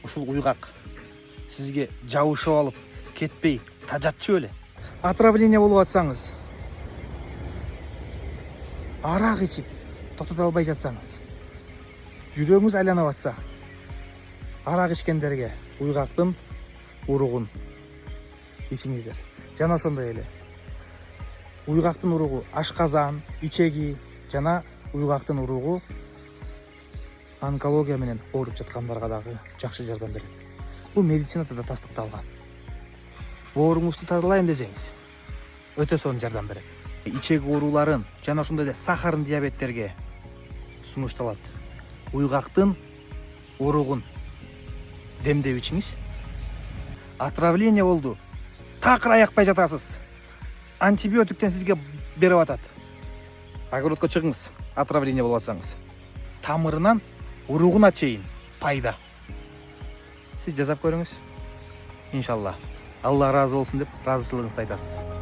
ушул уйгак сизге жабышып алып кетпей тажатчу беле? Отравление болуп атсаңыз, арак ичип токтото албай жатсаңыз, жүрөгүңүз айланып атса, арак ичкендерге уйгактын уругун ичиңиздер. Жана ошондой эле уйгактын уругу ашказан, ичеги жана уйгактын уругу онкология менен ооруп жаткандарга дагы жакшы жардам берет. Бул медицинада да тастыкталган. Ооруңузду тазалайм десеңиз, өтө сонун жардам берет. Ичеги ооруларын жана ошондой эле сахарын диабеттерге сунушталат. Уйгактын уругун демдеп ичиңиз. Отравление болду. Такыр аякпай жатасыз. Антибиотиктен сизге берип атат. Огородко чыгыңыз, отравление болуп атсаңыз. Тамырынан уругуна чейин пайда. Сиз жасап көрүңүз. Иншалла. Алла разы болсун деп разычылыгыңызды айтасыз.